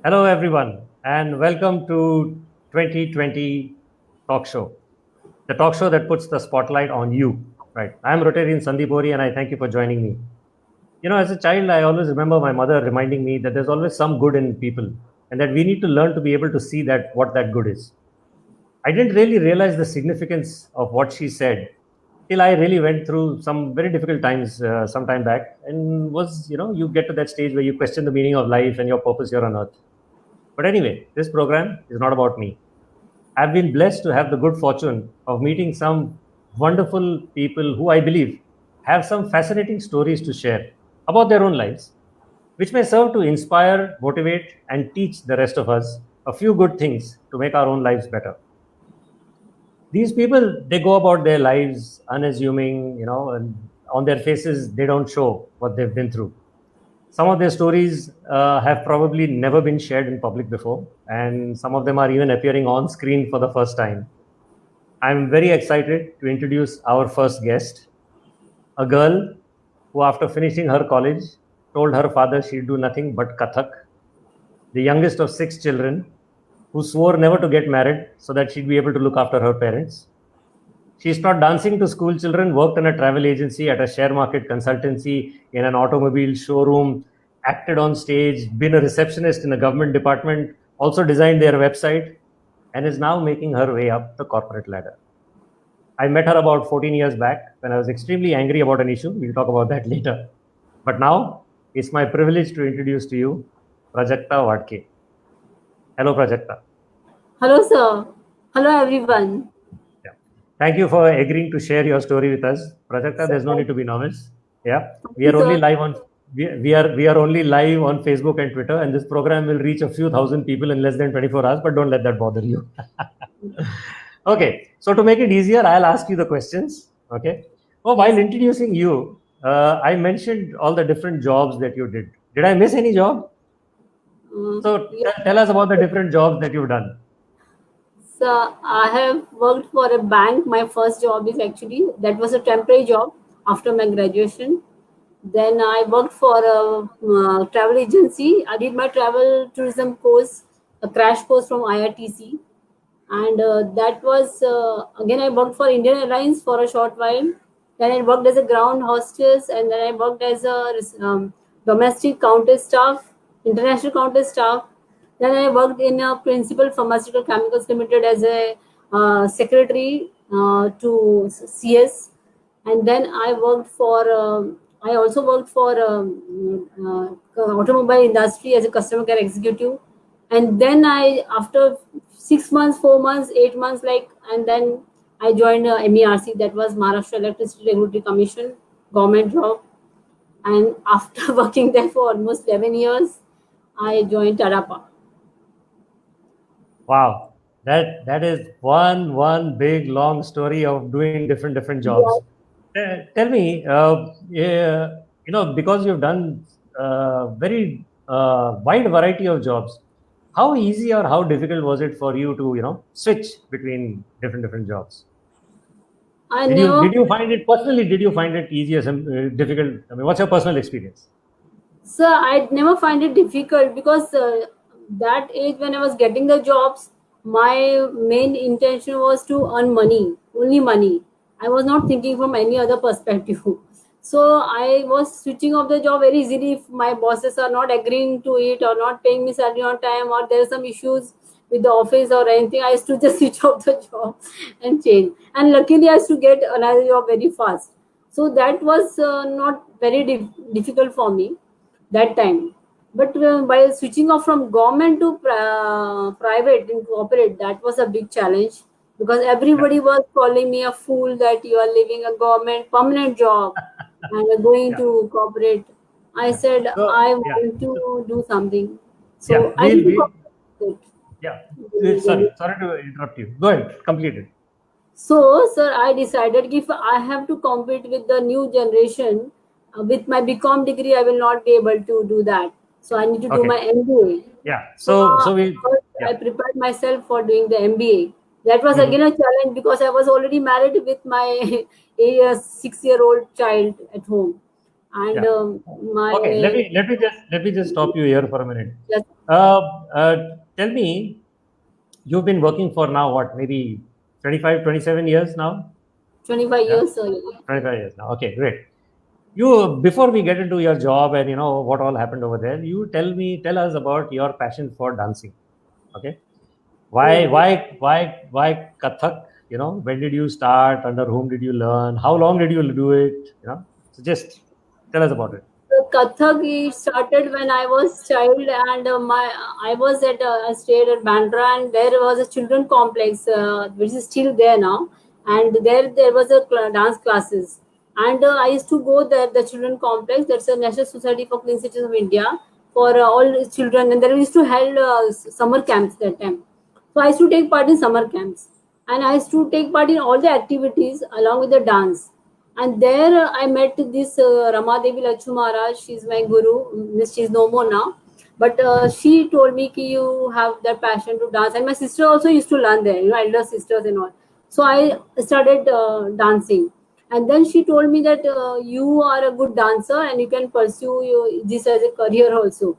Hello, everyone, and welcome to 2020 Talk Show, the talk show that puts the spotlight on you. Right. I'm Rotarian Sandeep Ori, and I thank you for joining me. As a child, I always remember my mother reminding me that there's always some good in people, and that we need to learn to be able to see that what that good is. I didn't really realize the significance of what she said till I really went through some very difficult times some time back, and you get to that stage where you question the meaning of life and your purpose here on earth. But anyway, this program is not about me. I've been blessed to have the good fortune of meeting some wonderful people who I believe have some fascinating stories to share about their own lives, which may serve to inspire, motivate, and teach the rest of us a few good things to make our own lives better. These people, they go about their lives unassuming, and on their faces, they don't show what they've been through. Some of their stories have probably never been shared in public before, and some of them are even appearing on screen for the first time. I'm very excited to introduce our first guest, a girl who, after finishing her college, told her father she'd do nothing but Kathak, the youngest of six children, who swore never to get married so that she'd be able to look after her parents. She taught dancing to school children, worked in a travel agency, at a share market consultancy, in an automobile showroom, acted on stage, been a receptionist in a government department, also designed their website, and is now making her way up the corporate ladder. I met her about 14 years back when I was extremely angry about an issue. We'll talk about that later. But now it's my privilege to introduce to you Prajakta Wadke. Hello, Prajakta. Hello, sir. Hello, everyone. Yeah. Thank you for agreeing to share your story with us. Prajakta, So, there's no need to be nervous. Yeah. thank We you, are only sir. live on we are only live on Facebook and Twitter, and this program will reach a few thousand people in less than 24 hours, but don't let that bother you. Okay. So to make it easier, I'll ask you the questions. Okay. Oh, while Yes. introducing you, I mentioned all the different jobs that you did. Did I miss any job? So Yes. tell us about the different jobs that you've done. So, I have worked for a bank. My first job is actually that was a temporary job after my graduation. Then I worked for a travel agency. I did my travel tourism course, a crash course from IRTC, and that was again I worked for Indian Airlines for a short while. Then I worked as a ground hostess, and then I worked as a domestic counter staff, international counter staff. Then I worked in a Principal Pharmaceutical Chemicals Limited as a secretary to CS, and then I worked for. I also worked for automobile industry as a customer care executive, and then I after 6 months, 4 months, 8 months, and then I joined MERC, that was Maharashtra Electricity Regulatory Commission, government job, and after working there for almost 11 years, I joined Tata Power. Wow, that is one big long story of doing different jobs. Yeah. Tell me, yeah, because you've done very wide variety of jobs, how easy or how difficult was it for you to switch between different jobs? I Did you never did you find it personally? Did you find it easy or difficult? I mean, what's your personal experience? So I never find it difficult because that age when I was getting the jobs, my main intention was to earn money, only money. I was not thinking from any other perspective. So I was switching off the job very easily if my bosses are not agreeing to it or not paying me salary on time or there are some issues with the office or anything. I used to just switch off the job and change. And luckily, I used to get another job very fast. So that was not very difficult for me that time. But by switching off from government to private and corporate, that was a big challenge because Yeah. everybody was calling me a fool that you are leaving a government permanent job and are going Yeah. to corporate. I Yeah. said So I yeah. want So, to do something. yeah. So I did We yeah. corporate. Sorry to interrupt you. Go ahead. Complete it. So, sir, I decided if I have to compete with the new generation with my BCom degree, I will not be able to do that. So, I need to do Okay. my MBA. Yeah. So, So we first yeah. I prepared myself for doing the MBA. That was again Hmm. a challenge because I was already married with my 6-year-old child at home. And Yeah. my Okay. Let me just stop you here for a minute. yes, Tell me, you've been working for now what, maybe 25, 27 years now? 25 Yeah, years. So yeah. 25 years now. Okay, great. You, before we get into your job and what all happened over there, you tell us about your passion for dancing. Okay. Why, Yeah. why, why, why Kathak? When did you start? Under whom did you learn? How long did you do it? So just tell us about it. The Kathak it started when I was child, and I was at I stayed at Bandra, and there was a children complex which is still there now, and there was a dance classes, and I used to go there, the children complex. That's a National Society for Clean Cities of India for all children, and there used to held summer camps that time. So I used to take part in summer camps, and I used to take part in all the activities along with the dance. And there I met this Rama Devi Lachu Maharaj. She's my guru. She's no more now, but she told me ki you have that passion to dance. And my sister also used to learn there, elder sisters and all. So I started dancing. And then she told me that you are a good dancer and you can pursue this as a career also.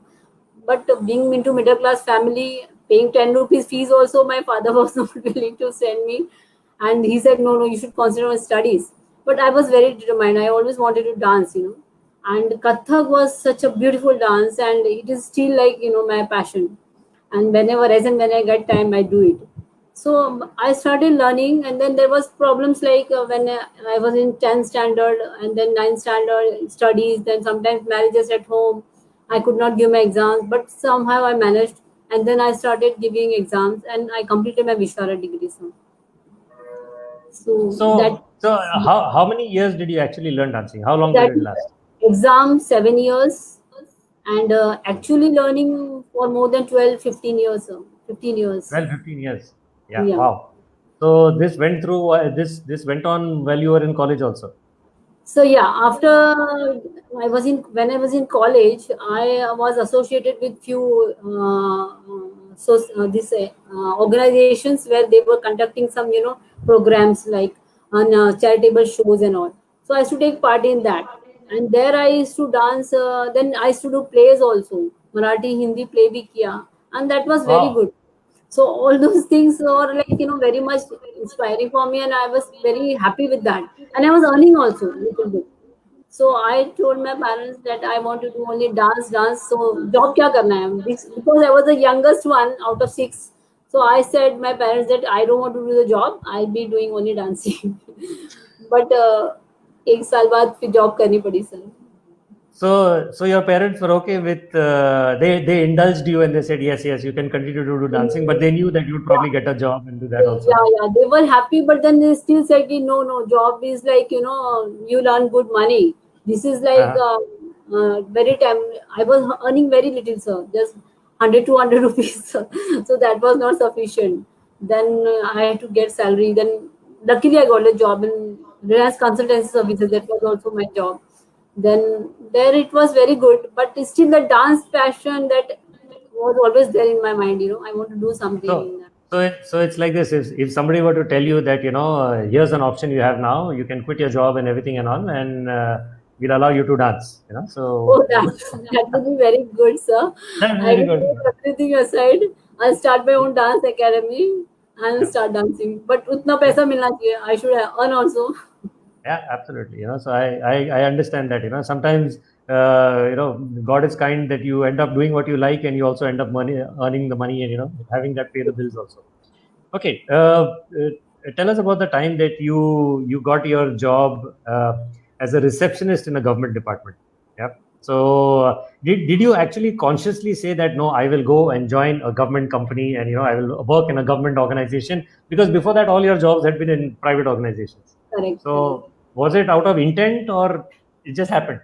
But being into middle class family, paying 10 rupees fees also, my father was not willing to send me. And he said, no, no, you should consider my studies. But I was very determined. I always wanted to dance. And Kathak was such a beautiful dance, and it is still like, my passion. And whenever, as and when I get time, I do it. So I started learning, and then there was problems like when I was in 10th standard and then 9th standard studies, then sometimes marriages at home. I could not give my exams, but somehow I managed. And then I started giving exams, and I completed my Vishwara degree. So that So how many years did you actually learn dancing? How long did that it last? exam 7 years, and actually learning for more than 12, 15 years. 15 years. 12, 15 years. Yeah. Yeah. Wow. So this went through. This went on while you were in college also. So yeah, after when I was in college, I was associated with few this organizations where they were conducting some programs like on charitable shows and all. So I used to take part in that, and there I used to dance. Then I used to do plays also, Marathi, Hindi play bhi kiya, and that was very Wow. good. So all those things were like very much inspiring for me, and I was very happy with that. And I was earning also a little bit. So I told my parents that I want to do only dance, dance. So job kya karna hai? Because I was the youngest one out of six. So I said my parents that I don't want to do the job. I'll be doing only dancing. But एक साल बाद फिर job करनी पड़ी sir. So your parents were okay with they indulged you and they said yes, you can continue to do dancing, but they knew that you'd probably get a job and do that also. Yeah, they were happy, but then they still said, no, no, job is like, you earn good money. This is like Uh-huh. very time. I was earning very little, sir, just 100, 200 rupees. So that was not sufficient. Then I had to get salary. Then luckily I got a job in Reliance Consultancy Services. That was also my job. Then there it was very good, but still the dance passion that was always there in my mind. I want to do something So in that. so it's like this. If somebody were to tell you that here's an option you have now, you can quit your job and everything and all, and we'll allow you to dance. Oh, So that would be very good, sir. that's I very will good. take everything aside. I'll start my own dance academy and start dancing. But utna paisa milna chahiye. I should earn also. Yeah, absolutely. So I understand that. Sometimes God is kind that you end up doing what you like and you also end up earning the money and having that pay the bills also. Okay, tell us about the time that you got your job as a receptionist in a government department. Yeah. So did you actually consciously say that no, I will go and join a government company and I will work in a government organization, because before that all your jobs had been in private organizations. Correct, correct. So was it out of intent or it just happened?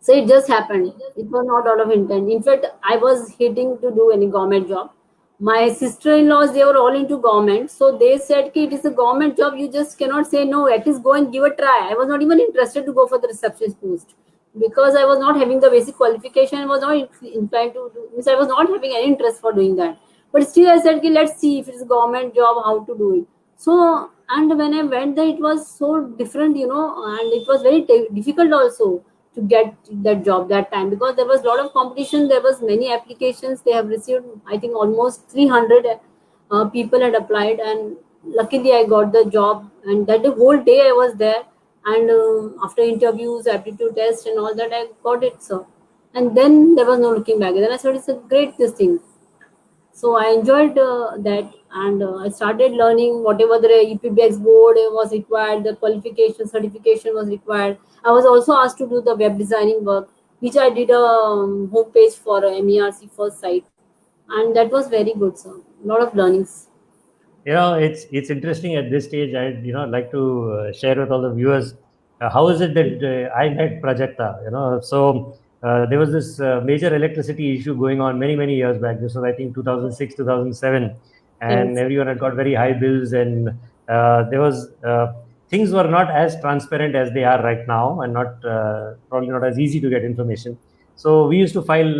So it just happened. It was not out of intent. In fact, I was hitting to do any government job. My sister-in-laws, they were all into government. So they said, "Ki, it is a government job. You just cannot say no. At least go and give a try." I was not even interested to go for the receptionist post because I was not having the basic qualification. I was not inclined to do. Means I was not having any interest for doing that. But still, I said, "Ki, let's see if it's a government job, how to do it." So, and when I went there, it was so different, and it was very difficult also to get that job that time, because there was a lot of competition. There was many applications. They have received, I think, almost 300 people had applied, and luckily I got the job. And that the whole day I was there, and after interviews, aptitude test, and all that, I got it, sir. And then there was no looking back. Then I thought it's a great this thing. So I enjoyed that, and I started learning whatever the EPBX board was required, the qualification certification was required. I was also asked to do the web designing work, which I did a homepage for MERC first site, and that was very good, sir. A lot of learnings. It's interesting at this stage. I'd like to share with all the viewers how is it that I met Prajakta. So there was this major electricity issue going on many years back. This was, I think, 2006, 2007, and Yes. everyone had got very high bills, and there was things were not as transparent as they are right now, and not probably not as easy to get information. So we used to file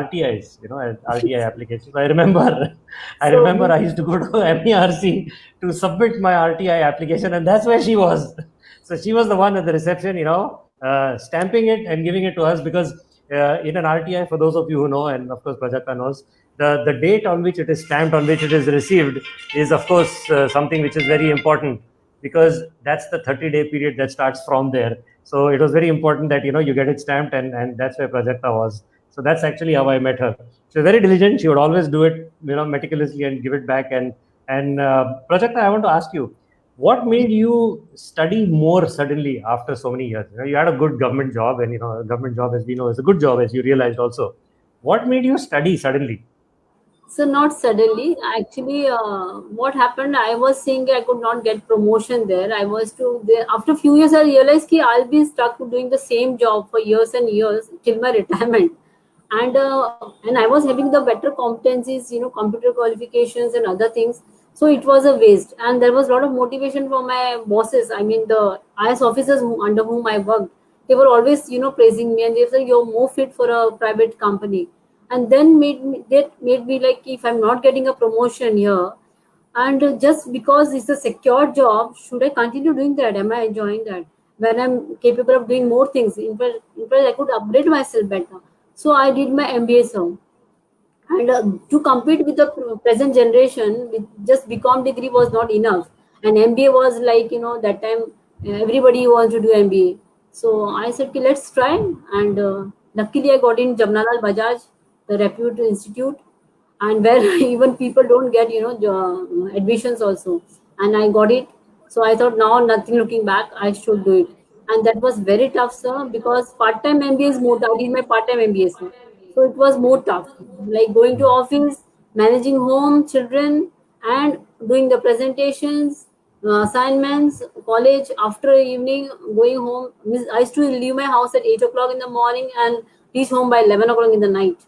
RTIs, as RTI applications. I remember, I So remember I used to go to MERC to submit my RTI application, and that's where she was. So she was the one at the reception, stamping it and giving it to us, because in an RTI, for those of you who know, and of course Prajakta knows, the date on which it is stamped, on which it is received, is of course something which is very important, because that's the 30-day period that starts from there. So it was very important that you get it stamped, and that's where Prajakta was. So that's actually how I met her. She was very diligent. She would always do it, meticulously, and give it back. And Prajakta, I want to ask you, what made you study more suddenly after so many years? You had a good government job, and a government job, as we know, is a good job, as you realized also. What made you study suddenly? So not suddenly. Actually, what happened? I was seeing I could not get promotion there. I was to there after a few years. I realized that I'll be stuck doing the same job for years and years till my retirement. And I was having the better competencies, computer qualifications and other things. So it was a waste. And there was a lot of motivation from my bosses. I mean, the IS officers under whom I worked, they were always, praising me, and they said, "You're more fit for a private company." And then made me like, if I'm not getting a promotion here, and just because it's a secure job, should I continue doing that? Am I enjoying that when I'm capable of doing more things? In fact, I could upgrade myself better. So I did my MBA, so. And to compete with the present generation, with just BCom degree was not enough, and MBA was like, that time everybody wants to do MBA. So I said, okay, let's try. And luckily I got in Jamnalal Bajaj, the reputed institute, and where even people don't get, admissions also. And I got it. So I thought, now nothing looking back, I should do it. And that was very tough, sir, because part-time MBA is more. I did my part-time MBA, sir. So it was more tough, like going to office, managing home, children, and doing the presentations, assignments, college. After evening, going home. I used to leave my house at 8 o'clock in the morning and reach home by 11 o'clock in the night.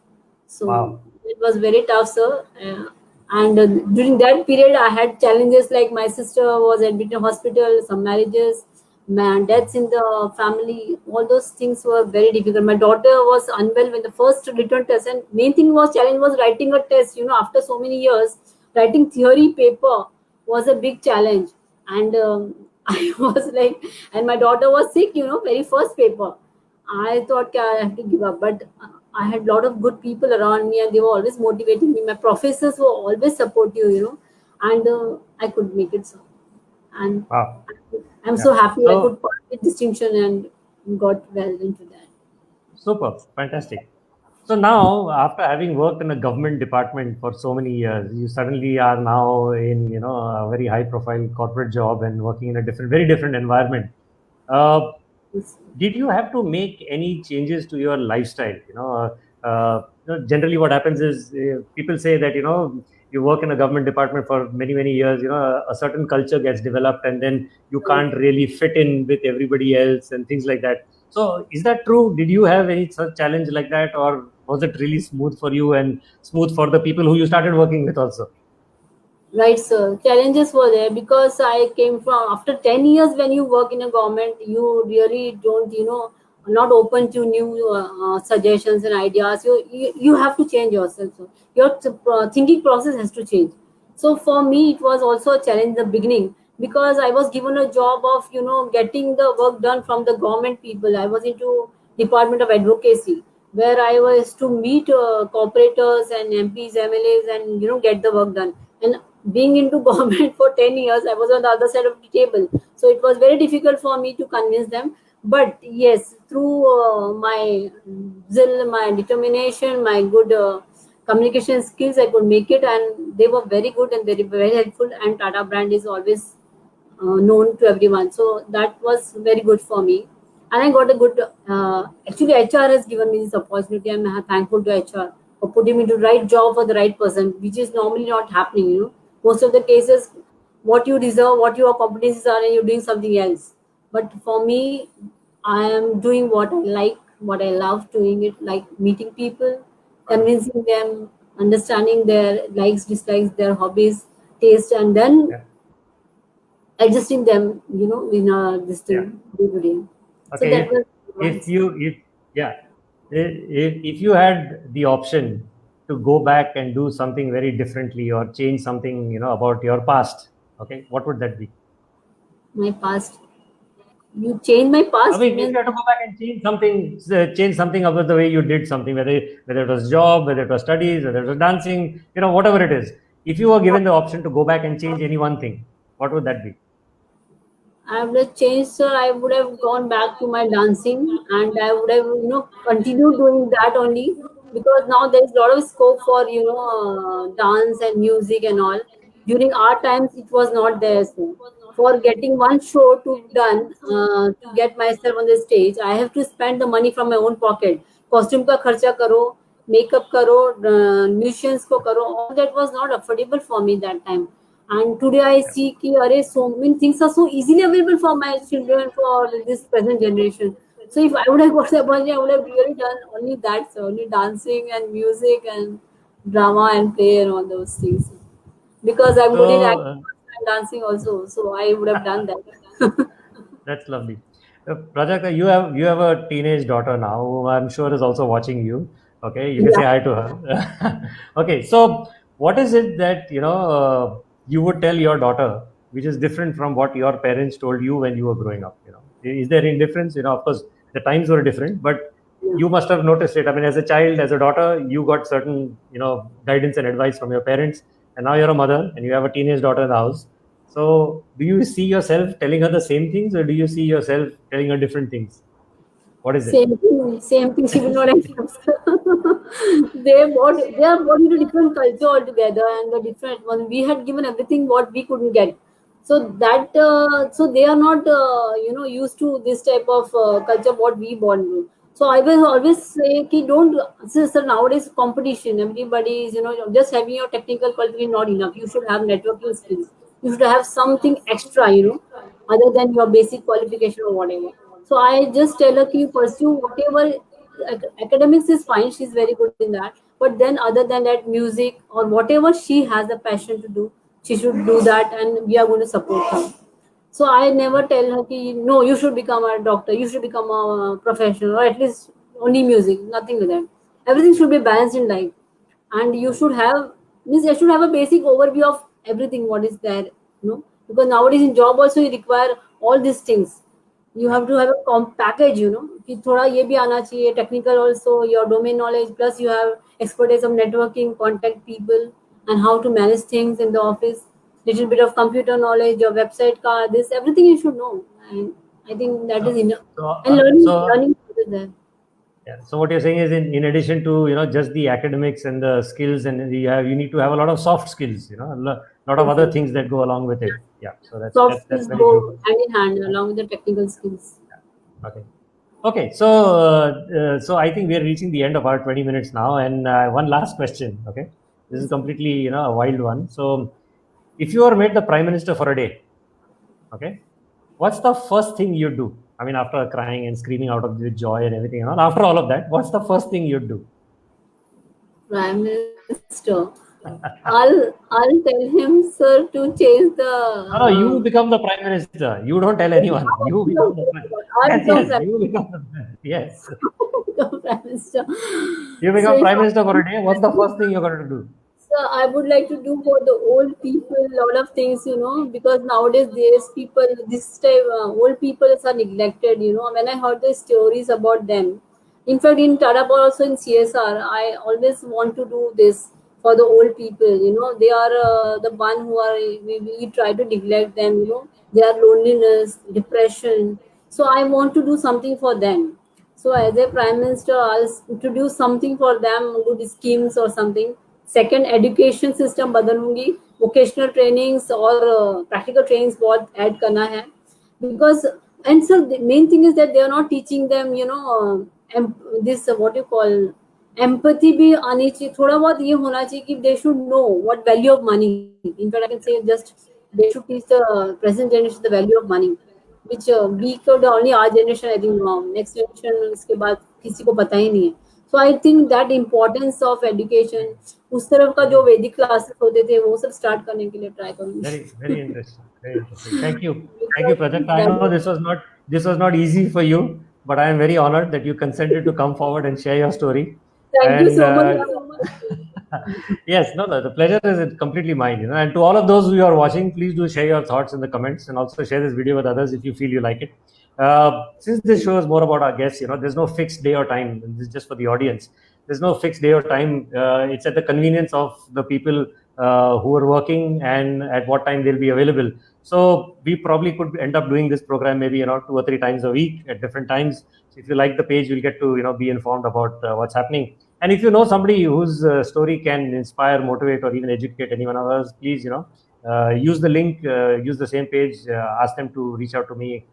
So Wow. it was very tough, sir. And during that period, I had challenges like my sister was admitted in hospital, some marriages, deaths in the family. All those things were very difficult. My daughter was unwell when the first return test, and main thing was challenge was writing a test. After so many years, writing theory paper was a big challenge. And I was like, and my daughter was sick. Very first paper. I thought, "Okay, I have to give up," but I had a lot of good people around me, and they were always motivating me. My professors were always supportive, and I could make it so. And Wow. I'm Yeah. so happy I So could pass with distinction and got well into that. super, fantastic. So now, after having worked in a government department for so many years, you suddenly are now in a very high-profile corporate job and working in a very different environment. Uh, Yes. did you have to make any changes to your lifestyle? Generally, what happens is people say that you work in a government department for many years. A certain culture gets developed, and then you can't really fit in with everybody else and things like that. So, is that true? Did you have any such challenge like that, or was it really smooth for you and smooth for the people who you started working with also? Right, sir. Challenges were there because I came from after 10 years. When you work in a government, you really don't, not open to new suggestions and ideas. You have to change yourself. So your thinking process has to change. So for me, it was also a challenge in the beginning because I was given a job of, getting the work done from the government people. I was into Department of Advocacy, where I was to meet corporators and MPs, MLAs, and get the work done. And being into government for 10 years, I was on the other side of the table, so it was very difficult for me to convince them. But yes, through my zeal, my determination, my good communication skills, I could make it, and they were very good and very very helpful. And Tata brand is always known to everyone. So that was very good for me. And I got a good, actually, HR has given me this opportunity. I'm thankful to HR for putting me to the right job for the right person, which is normally not happening. Most of the cases, what you deserve, what your competencies are, and you're doing something else. But for me, I am doing what I like, what I love doing it, like meeting people, convincing them, understanding their likes, dislikes, their hobbies, taste, and then Yeah. adjusting them, in this Yeah. thing day to day. So Okay. that was If once. you if yeah, if you had the option to go back and do something very differently or change something, about your past, okay, what would that be? My past. You change my I past mean, if means you had to go back and change something about the way you did something, whether it was job, whether it was studies, whether it was dancing, whatever it is. If you were given the option to go back and change any one thing, what would that be? I would have changed, sir. I would have gone back to my dancing, and I would have, continued doing that only, because now there is a lot of scope for, dance and music and all. During our times, it was not there. So for getting one show to done, to get myself on the stage, I have to spend the money from my own pocket. Costume ka kharcha karo, makeup karo, musicians ko karo. All that was not affordable for me that time. And today I Yeah. see ki array so many things are so easily available for my children, for this present generation. So if I would have got the money, I would have really done only that, so only dancing and music and drama and play and all those things. Because I'm good in So acting and dancing also, so I would have done that. that's lovely. Prajakta, you have a teenage daughter now, who I'm sure is also watching you. Okay, you can say Yeah. hi to her. Okay, so what is it that you would tell your daughter, which is different from what your parents told you when you were growing up? Is there any difference? Of course, the times were different, but Yeah. you must have noticed it. I mean, as a child, as a daughter, you got certain guidance and advice from your parents, and now you're a mother and you have a teenage daughter in the house. So, do you see yourself telling her the same things, or do you see yourself telling her different things? What is it? Same thing, same thing. She will not accept. They are born into different culture altogether, and the different one. We had given everything what we couldn't get, so that so they are not used to this type of culture what we born to. So I will always say, ki don't. Since nowadays competition, everybody is just having your technical qualification not enough. You should have networking skills. You should have something extra, other than your basic qualification or whatever. So I just tell her, you pursue whatever academics is fine. She's very good in that. But then, other than that, music or whatever she has the passion to do, she should do that, and we are going to support her. So I never tell her, ki, no, you should become a doctor, you should become a professional, or at least only music. Nothing like that. Everything should be balanced in life, and you should have means you should have a basic overview of everything what is there. Because nowadays in job also you require all these things. You Yeah. have to have a package, कि थोड़ा ये भी आना चाहिए, technical also, your domain knowledge, plus you have expertise of networking, contact people, and how to manage things in the office, little bit of computer knowledge, your website card, this everything you should know. And I think that is So, enough. so, And uh, so, learning is there. yeah. So what you're saying is, in addition to just the academics and the skills, and you need to have a lot of soft skills. A lot of other Exactly. things that go along with it. Yeah. So that's Soft that's that's skills very true. go hand in hand along with the technical skills. Okay. Okay. So I think we are reaching the end of our 20 minutes now, and one last question. Okay. This is completely a wild one. So, if you are made the prime minister for a day, okay, what's the first thing you'd do? I mean, after crying and screaming out of the joy and everything, after all of that, what's the first thing you'd do? Prime Minister. I'll tell him, sir, to change the No, no, you become the prime minister. You don't tell anyone. You become the prime. I'll Yes, become yes, prime you become the yes. become prime minister. You So become if prime minister for a day. What's the first thing you're going to do? so I would like to do for the old people a lot of things, because nowadays there's people this time old people are neglected. When I heard the stories about them, In fact, in Tata Power, also in CSR, I always want to do this for the old people. They are the one who are, we try to neglect them. Their loneliness, depression. So I want to do something for them. So as a prime minister, I'll introduce something for them, good schemes or something. Second, education system बदलूंगी, vocational trainings और practical trainings बहुत add करना है, because, and so the main thing is that they are not teaching them, this what you call empathy भी आनी चाहिए, थोड़ा बहुत ये होना चाहिए कि they should know what value of money. In fact, I can say just they should teach the present generation the value of money, which we could only our generation, I think, next generation इसके बाद किसी को पता ही नहीं है. So I think that importance of education, उस तरफ का जो वैदिक क्लासेस होते थे वो सब स्टार्ट करने के लिए ट्राई करूंगी. Very interesting. Very interesting. Thank you, Prajakta. I know this was not easy for you, but I am very honored that you consented to come forward and share your story. Thank you so much. Yes, no, the pleasure is completely mine. And to all of those who are watching, please do share your thoughts in the comments, and also share this video with others if you feel you like it. Since this show is more about our guests, there's no fixed day or time. This is just for the audience. There's no fixed day or time. It's at the convenience of the people who are working and at what time they'll be available. So we probably could end up doing this program maybe 2 or 3 times a week at different times. So if you like the page, you'll get to be informed about what's happening. And if you know somebody whose story can inspire, motivate, or even educate anyone of us, please use the link, use the same page, ask them to reach out to me.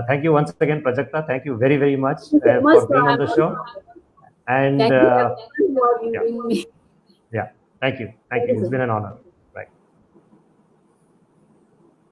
Thank you once again, Prajakta. Thank you very, very much for being on the show. And thank you for having me. yeah, thank you. It's been an honor.